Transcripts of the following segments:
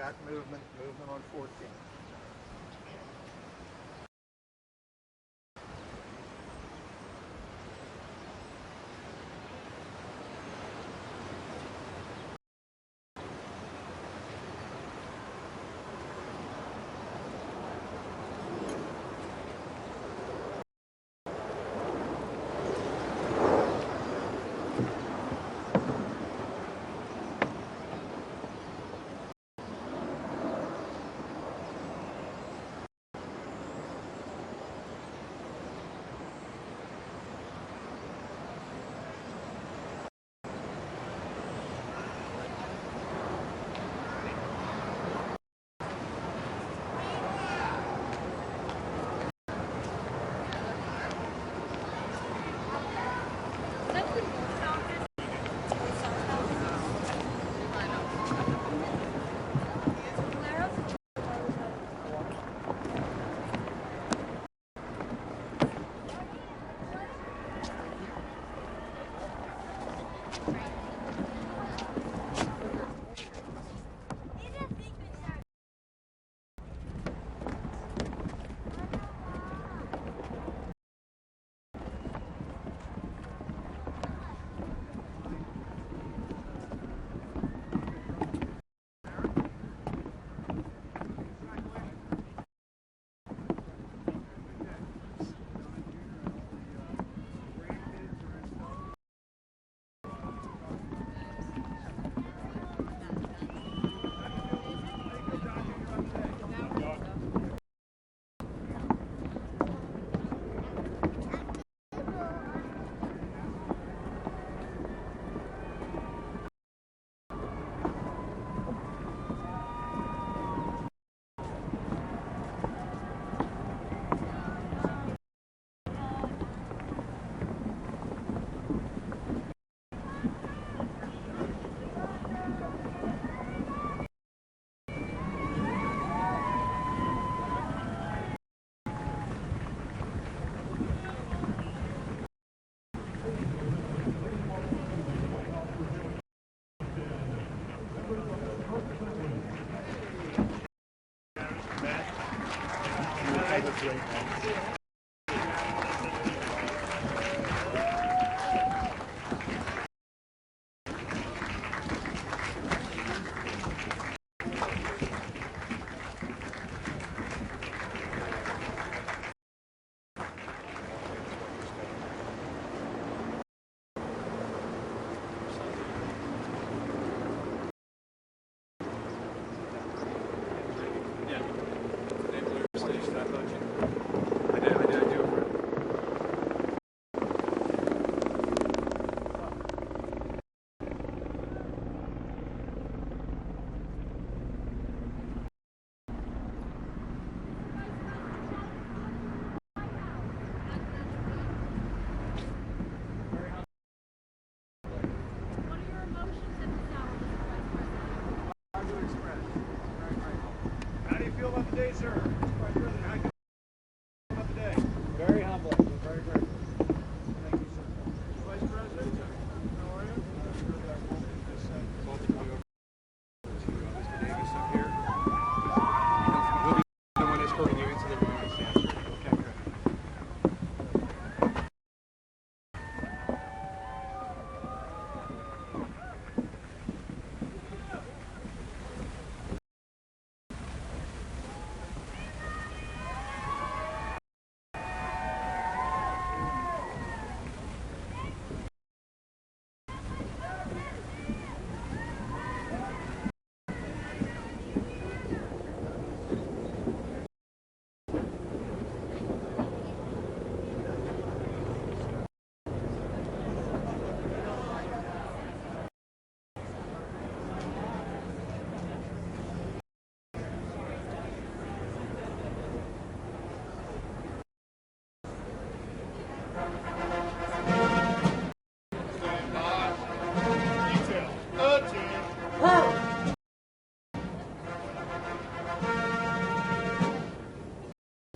That movement on 14.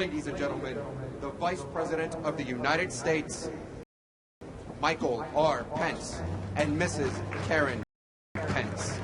Ladies and gentlemen, the Vice President of the United States, Michael R. Pence, and Mrs. Karen Pence.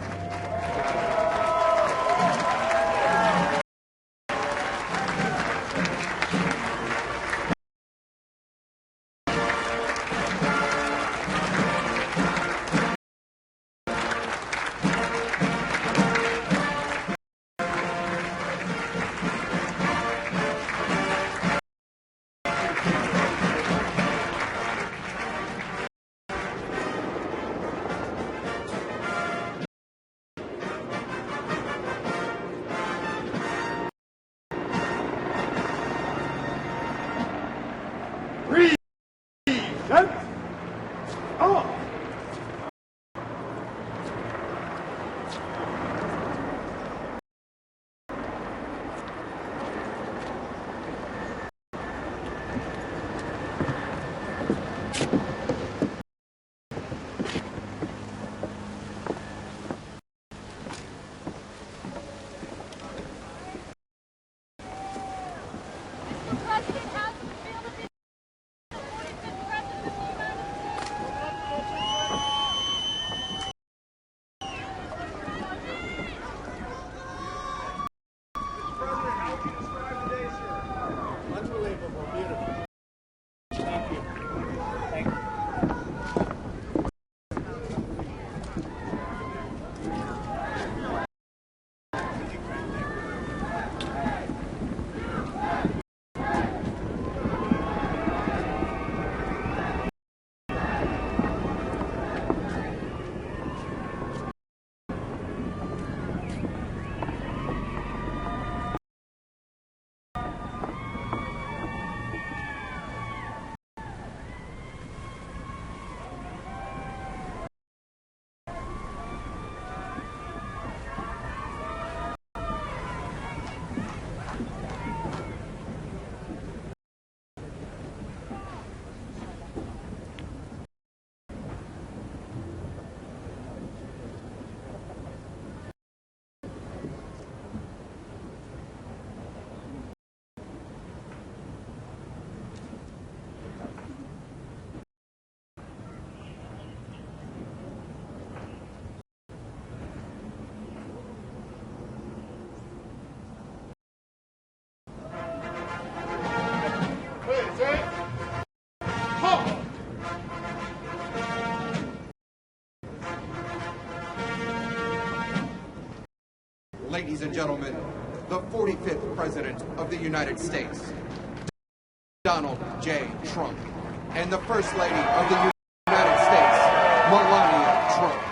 ladies and gentlemen, the 45th President of the United States, Donald J. Trump, and the First Lady of the United States, Melania Trump.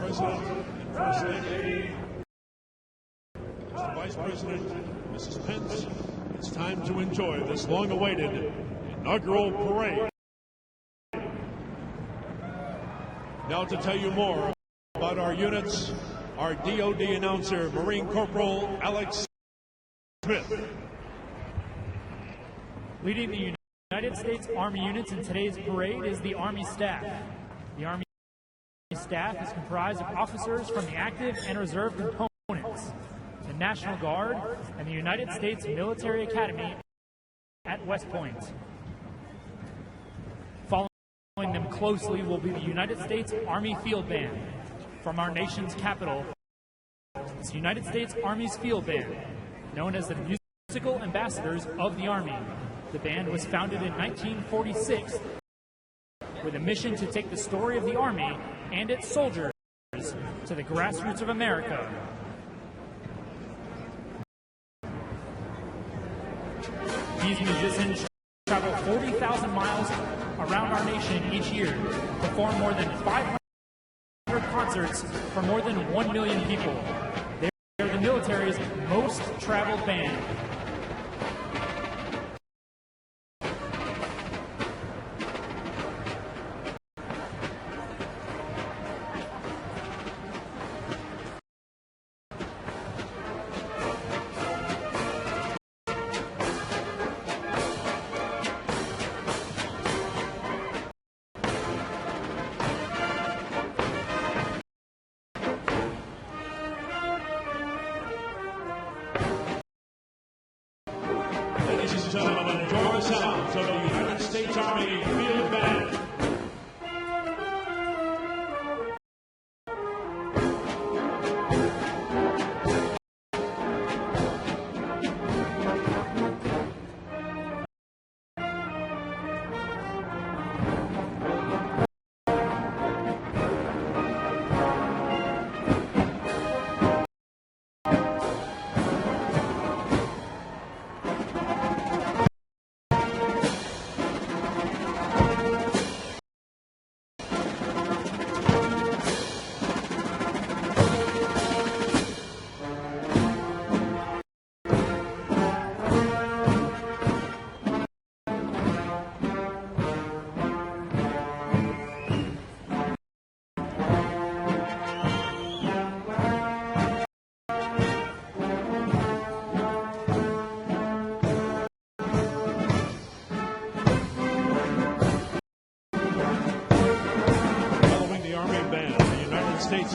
President and First Lady, Mr. Vice President, Mrs. Pence, it's time to enjoy this long-awaited inaugural parade. Now to tell you more about our units, our DOD announcer, Marine Corporal Alex Smith. Leading the United States Army units in today's parade is the Army staff. The Army staff is comprised of officers from the active and reserve components, the National Guard, and the United States Military Academy at West Point. Following them closely will be the United States Army Field Band. From our nation's capital, it's the United States Army's Field Band, known as the Musical Ambassadors of the Army. The band was founded in 1946 with a mission to take the story of the Army and its soldiers to the grassroots of America. These musicians travel 40,000 miles around our nation each year, perform more than 500 concerts for more than 1 million people. They're the military's most traveled band.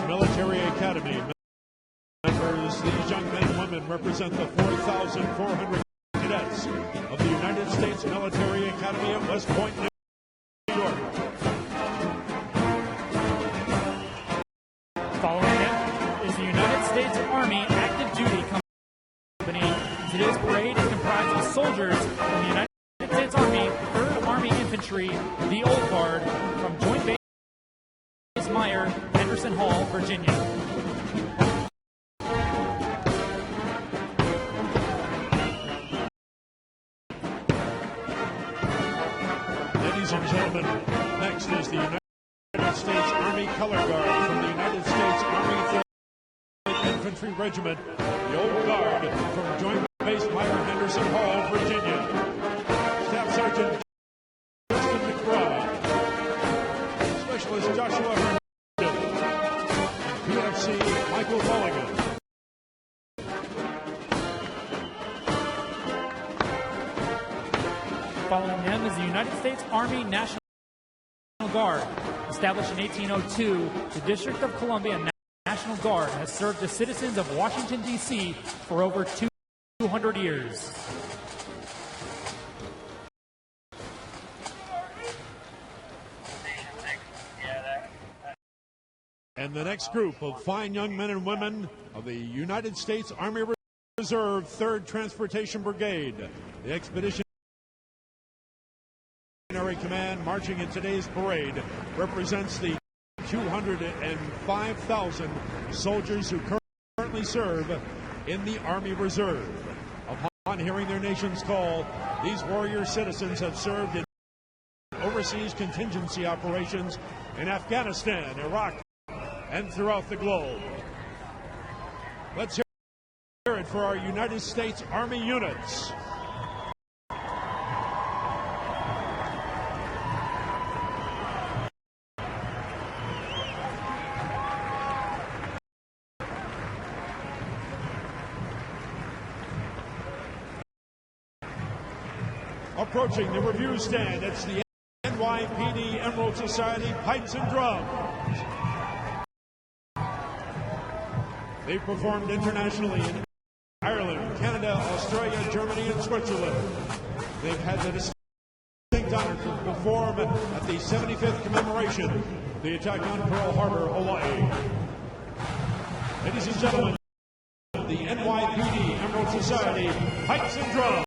Military Academy members. These young men and women represent the 4,400 cadets of the United States Military Academy at West Point, New York. Following them is the United States Army Active Duty Company. Today's parade is comprised of soldiers from the United States Army, 3rd Army Infantry, the Old Guard, from Joint Base Meyer, Henderson Hall, Virginia. Ladies and gentlemen, next is the United States Army Color Guard from the United States Army 3rd Infantry Regiment, the Old Guard, from Joint Base Meyer, Henderson Hall, Virginia. Staff Sergeant Justin McBride, Specialist Joshua Hernandez, and PFC Michael Mulligan. Following them is the United States Army National Guard. Established in 1802, the District of Columbia National Guard has served the citizens of Washington, D.C. for over 200 years. And the next group of fine young men and women of the United States Army Reserve 3rd Transportation Brigade, the Expeditionary Command marching in today's parade, represents the 205,000 soldiers who currently serve in the Army Reserve. Upon hearing their nation's call, these warrior citizens have served in overseas contingency operations in Afghanistan, Iraq, and throughout the globe. Let's hear it for our United States Army units. Approaching the review stand, it's the NYPD Emerald Society Pipes and Drums. They've performed internationally in Ireland, Canada, Australia, Germany, and Switzerland. They've had the distinct honor to perform at the 75th commemoration of the attack on Pearl Harbor, Hawaii. Ladies and gentlemen, the NYPD Emerald Society Pipes and Drums.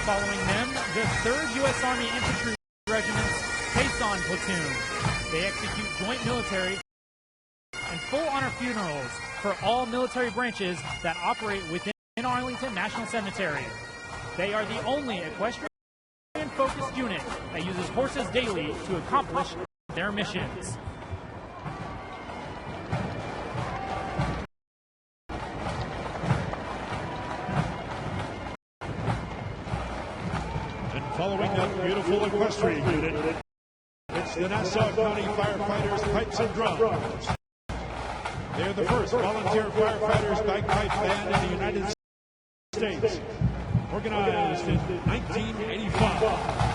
Following them, the 3rd U.S. Army Infantry Regiment's Caisson Platoon. They execute joint military and full honor funerals for all military branches that operate within Arlington National Cemetery. They are the only equestrian-focused unit that uses horses daily to accomplish their missions. Following that beautiful equestrian unit, it's the Nassau County Firefighters Pipes and Drums. They are the first volunteer firefighters bagpipe band in the United States. organized in 1985.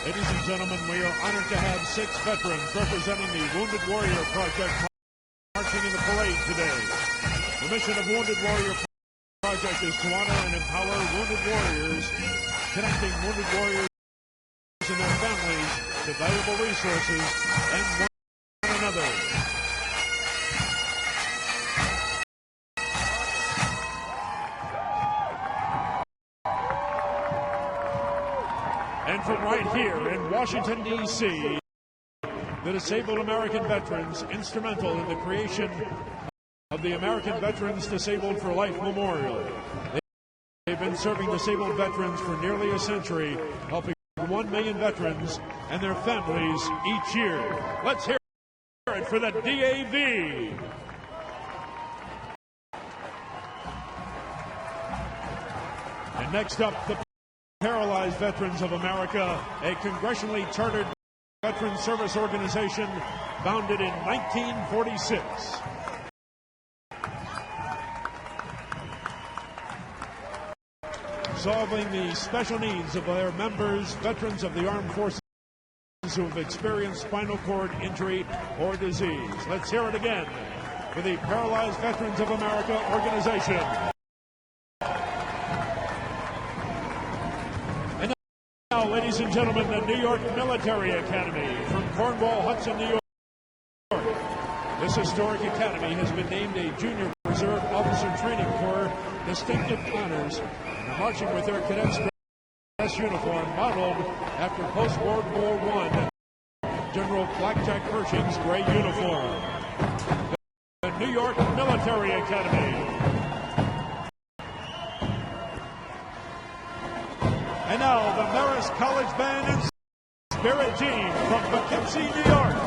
Ladies and gentlemen, we are honored to have 6 veterans representing the Wounded Warrior Project marching in the parade today. The mission of Wounded Warrior Project is to honor and empower wounded warriors, connecting wounded warriors and their families to valuable resources and one another. And from right here in Washington, D.C., the Disabled American Veterans, instrumental in the creation of the American Veterans Disabled for Life Memorial. They've been serving disabled veterans for nearly a century, helping 1 million veterans and their families each year. Let's hear it for the DAV. And next up, the Paralyzed Veterans of America, a congressionally chartered veteran service organization founded in 1946. Solving the special needs of their members, veterans of the armed forces who have experienced spinal cord injury or disease. Let's hear it again for the Paralyzed Veterans of America organization. Now, ladies and gentlemen, the New York Military Academy from Cornwall, Hudson, New York. This historic academy has been named a Junior Reserve Officer Training Corps distinctive honors and are marching with their cadets' dress uniform modeled after post-World War I General Blackjack Pershing's gray uniform. The New York Military Academy. And now, the Marist College Band and Spirit Team from Poughkeepsie, New York.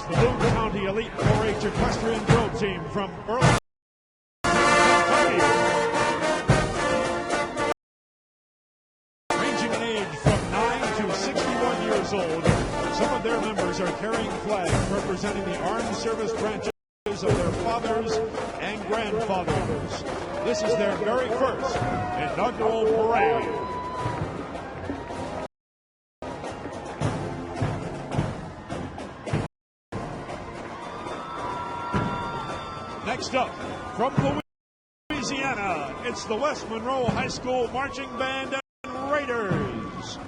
The Boone County Elite 4-H Equestrian Drill Team from Burlington, Kentucky. Ranging in age from 9 to 61 years old, some of their members are carrying flags representing the armed service branches of their fathers and grandfathers. This is their very first inaugural parade. Next up, from Louisiana, it's the West Monroe High School Marching Band and Raiders.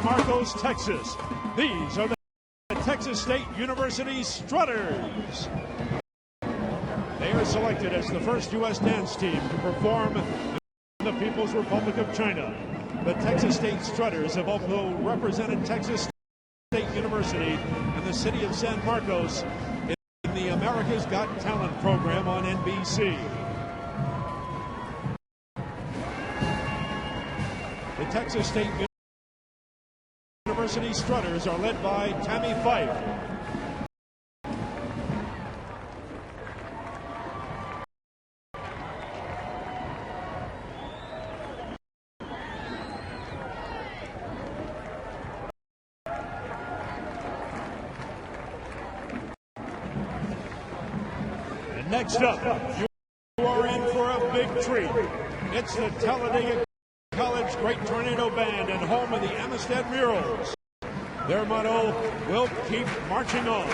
Marcos, Texas. These are the Texas State University Strutters. They are selected as the first U.S. dance team to perform in the People's Republic of China. The Texas State Strutters have also represented Texas State University and the city of San Marcos in the America's Got Talent program on NBC. The Texas State University Strutters are led by Tammy Fife. And next up, you are in for a big treat. It's the Talladega College Great Tornado Band and home of the Amistad Murals. Their motto, "We'll keep marching on."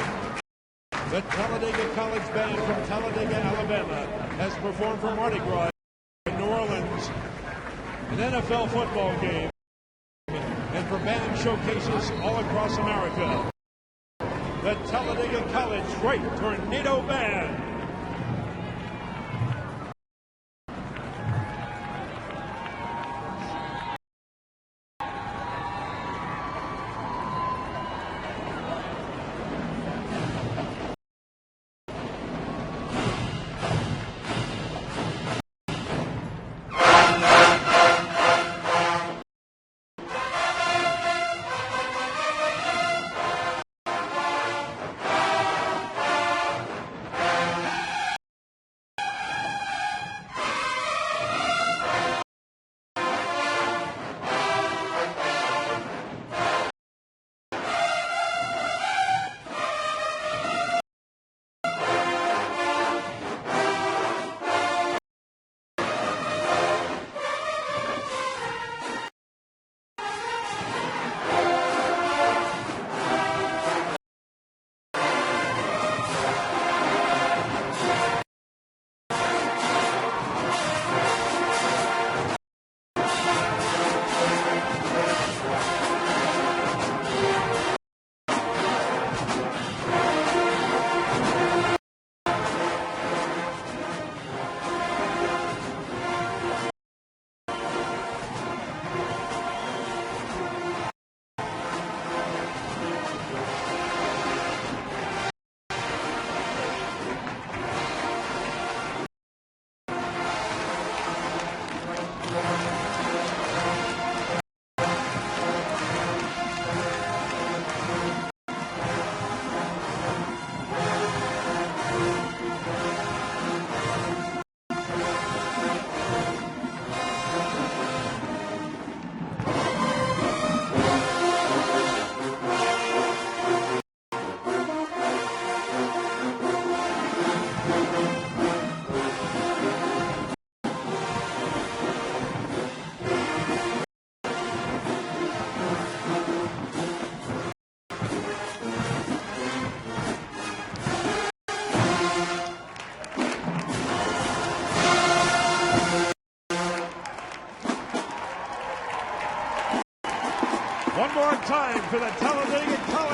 The Talladega College Band from Talladega, Alabama has performed for Mardi Gras in New Orleans, an NFL football game, and for band showcases all across America. The Talladega College Great Tornado Band. One more time for the Talladega College